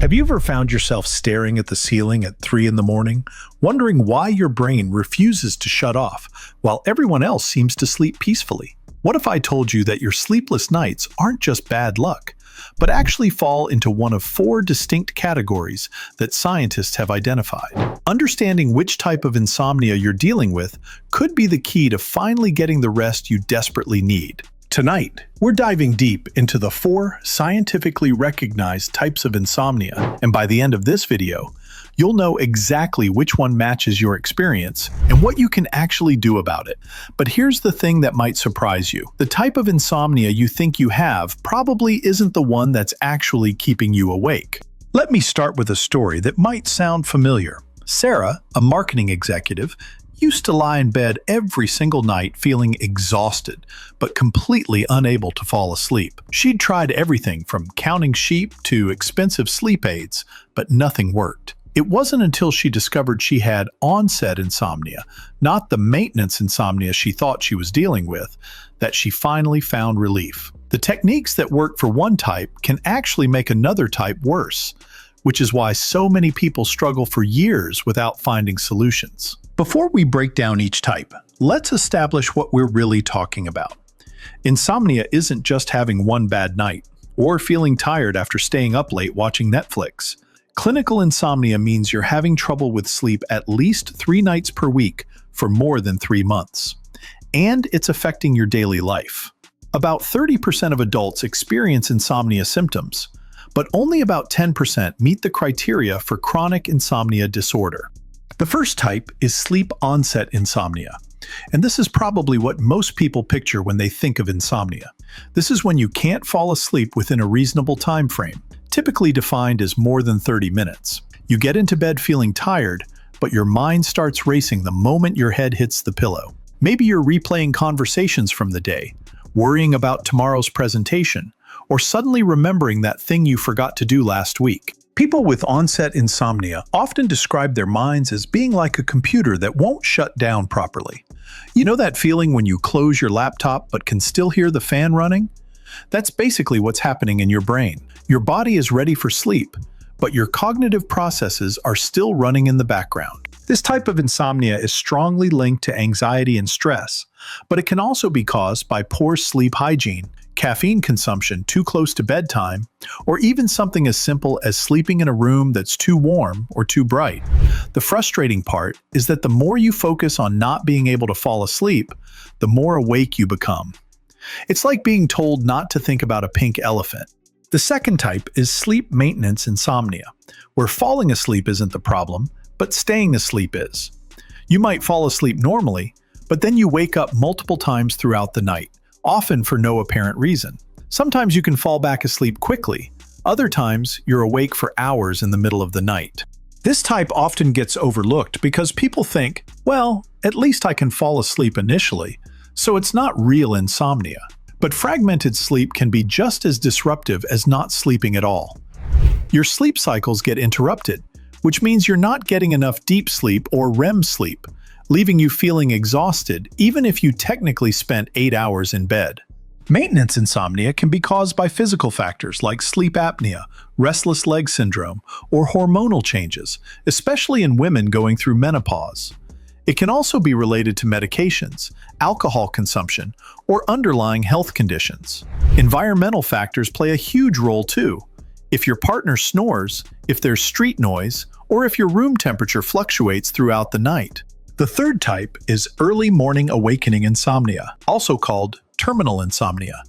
Have you ever found yourself staring at the ceiling at 3 in the morning, wondering why your brain refuses to shut off while everyone else seems to sleep peacefully? What if I told you that your sleepless nights aren't just bad luck, but actually fall into one of 4 distinct categories that scientists have identified? Understanding which type of insomnia you're dealing with could be the key to finally getting the rest you desperately need. Tonight, we're diving deep into the 4 scientifically recognized types of insomnia, and by the end of this video, you'll know exactly which one matches your experience and what you can actually do about it. But here's the thing that might surprise you. The type of insomnia you think you have probably isn't the one that's actually keeping you awake. Let me start with a story that might sound familiar. Sarah, a marketing executive, used to lie in bed every single night feeling exhausted, but completely unable to fall asleep. She'd tried everything from counting sheep to expensive sleep aids, but nothing worked. It wasn't until she discovered she had onset insomnia, not the maintenance insomnia she thought she was dealing with, that she finally found relief. The techniques that work for one type can actually make another type worse, which is why so many people struggle for years without finding solutions. Before we break down each type, let's establish what we're really talking about. Insomnia isn't just having one bad night or feeling tired after staying up late watching Netflix. Clinical insomnia means you're having trouble with sleep at least 3 nights per week for more than 3 months. And it's affecting your daily life. About 30% of adults experience insomnia symptoms, but only about 10% meet the criteria for chronic insomnia disorder. The first type is sleep onset insomnia, and this is probably what most people picture when they think of insomnia. This is when you can't fall asleep within a reasonable time frame, typically defined as more than 30 minutes. You get into bed feeling tired, but your mind starts racing the moment your head hits the pillow. Maybe you're replaying conversations from the day, worrying about tomorrow's presentation, or suddenly remembering that thing you forgot to do last week. People with onset insomnia often describe their minds as being like a computer that won't shut down properly. You know that feeling when you close your laptop but can still hear the fan running? That's basically what's happening in your brain. Your body is ready for sleep, but your cognitive processes are still running in the background. This type of insomnia is strongly linked to anxiety and stress, but it can also be caused by poor sleep hygiene, caffeine consumption too close to bedtime, or even something as simple as sleeping in a room that's too warm or too bright. The frustrating part is that the more you focus on not being able to fall asleep, the more awake you become. It's like being told not to think about a pink elephant. The second type is sleep maintenance insomnia, where falling asleep isn't the problem, but staying asleep is. You might fall asleep normally, but then you wake up multiple times throughout the night, often for no apparent reason. Sometimes you can fall back asleep quickly. Other times, you're awake for hours in the middle of the night. This type often gets overlooked because people think, well, at least I can fall asleep initially, so it's not real insomnia. But fragmented sleep can be just as disruptive as not sleeping at all. Your sleep cycles get interrupted, which means you're not getting enough deep sleep or REM sleep, leaving you feeling exhausted even if you technically spent 8 hours in bed. Maintenance insomnia can be caused by physical factors like sleep apnea, restless leg syndrome, or hormonal changes, especially in women going through menopause. It can also be related to medications, alcohol consumption, or underlying health conditions. Environmental factors play a huge role too. If your partner snores, if there's street noise, or if your room temperature fluctuates throughout the night. The third type is early morning awakening insomnia, also called terminal insomnia.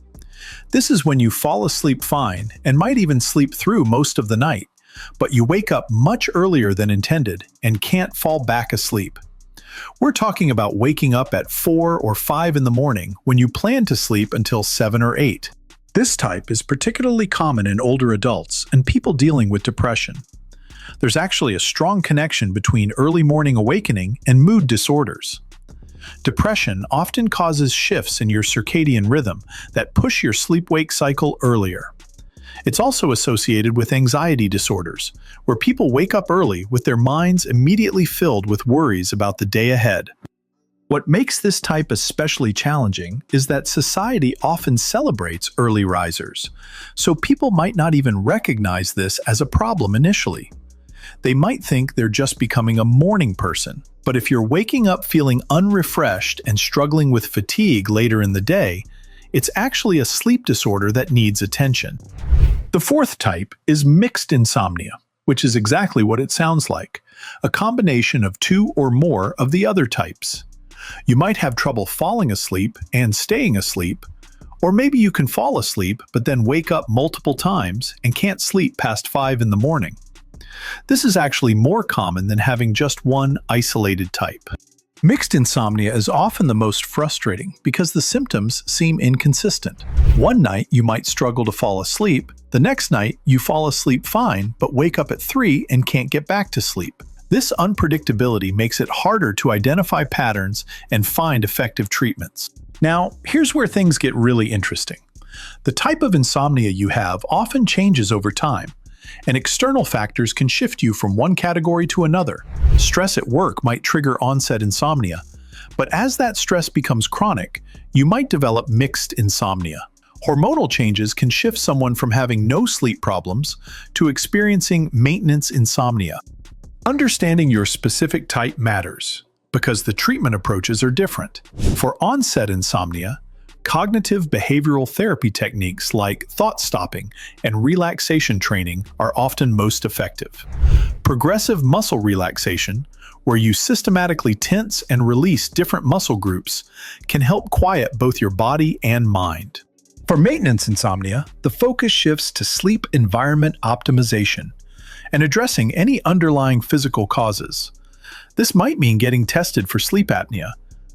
This is when you fall asleep fine and might even sleep through most of the night, but you wake up much earlier than intended and can't fall back asleep. We're talking about waking up at 4 or 5 in the morning when you plan to sleep until 7 or 8. This type is particularly common in older adults and people dealing with depression. There's actually a strong connection between early morning awakening and mood disorders. Depression often causes shifts in your circadian rhythm that push your sleep-wake cycle earlier. It's also associated with anxiety disorders, where people wake up early with their minds immediately filled with worries about the day ahead. What makes this type especially challenging is that society often celebrates early risers, so people might not even recognize this as a problem initially. They might think they're just becoming a morning person, but if you're waking up feeling unrefreshed and struggling with fatigue later in the day, it's actually a sleep disorder that needs attention. The fourth type is mixed insomnia, which is exactly what it sounds like, a combination of two or more of the other types. You might have trouble falling asleep and staying asleep, or maybe you can fall asleep but then wake up multiple times and can't sleep past 5 in the morning. This is actually more common than having just one isolated type. Mixed insomnia is often the most frustrating because the symptoms seem inconsistent. One night you might struggle to fall asleep, the next night you fall asleep fine but wake up at 3 and can't get back to sleep. This unpredictability makes it harder to identify patterns and find effective treatments. Now, here's where things get really interesting. The type of insomnia you have often changes over time, and external factors can shift you from one category to another. Stress at work might trigger onset insomnia, but as that stress becomes chronic, you might develop mixed insomnia. Hormonal changes can shift someone from having no sleep problems to experiencing maintenance insomnia. Understanding your specific type matters because the treatment approaches are different. For onset insomnia, cognitive behavioral therapy techniques like thought stopping and relaxation training are often most effective. Progressive muscle relaxation, where you systematically tense and release different muscle groups, can help quiet both your body and mind. For maintenance insomnia, the focus shifts to sleep environment optimization and addressing any underlying physical causes. This might mean getting tested for sleep apnea,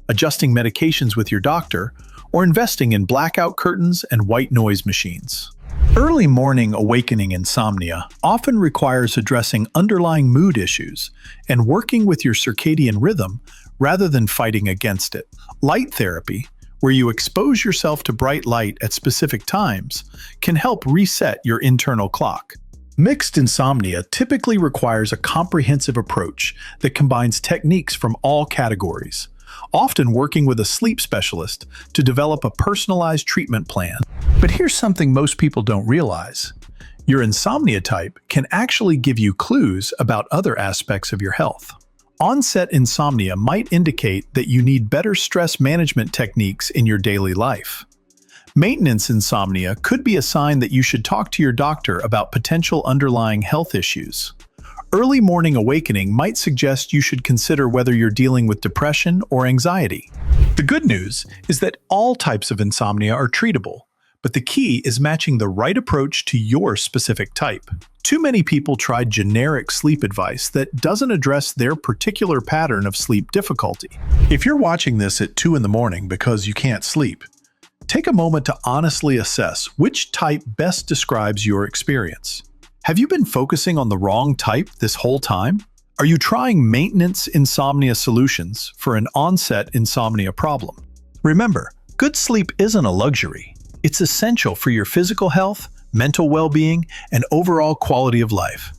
adjusting medications with your doctor, or investing in blackout curtains and white noise machines. Early morning awakening insomnia often requires addressing underlying mood issues and working with your circadian rhythm rather than fighting against it. Light therapy, where you expose yourself to bright light at specific times, can help reset your internal clock. Mixed insomnia typically requires a comprehensive approach that combines techniques from all categories, often working with a sleep specialist to develop a personalized treatment plan. But here's something most people don't realize. Your insomnia type can actually give you clues about other aspects of your health. Onset insomnia might indicate that you need better stress management techniques in your daily life. Maintenance insomnia could be a sign that you should talk to your doctor about potential underlying health issues. Early morning awakening might suggest you should consider whether you're dealing with depression or anxiety. The good news is that all types of insomnia are treatable, but the key is matching the right approach to your specific type. Too many people try generic sleep advice that doesn't address their particular pattern of sleep difficulty. If you're watching this at 2 in the morning because you can't sleep, take a moment to honestly assess which type best describes your experience. Have you been focusing on the wrong type this whole time? Are you trying maintenance insomnia solutions for an onset insomnia problem? Remember, good sleep isn't a luxury. It's essential for your physical health, mental well-being, and overall quality of life.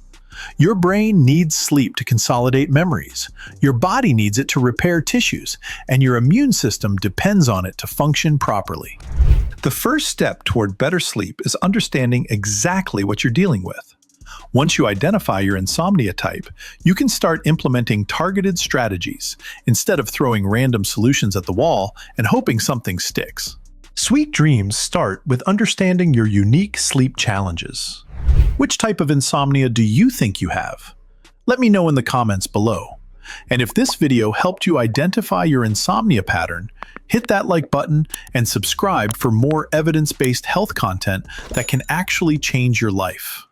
Your brain needs sleep to consolidate memories, your body needs it to repair tissues, and your immune system depends on it to function properly. The first step toward better sleep is understanding exactly what you're dealing with. Once you identify your insomnia type, you can start implementing targeted strategies instead of throwing random solutions at the wall and hoping something sticks. Sweet dreams start with understanding your unique sleep challenges. Which type of insomnia do you think you have? Let me know in the comments below. And if this video helped you identify your insomnia pattern, hit that like button and subscribe for more evidence-based health content that can actually change your life.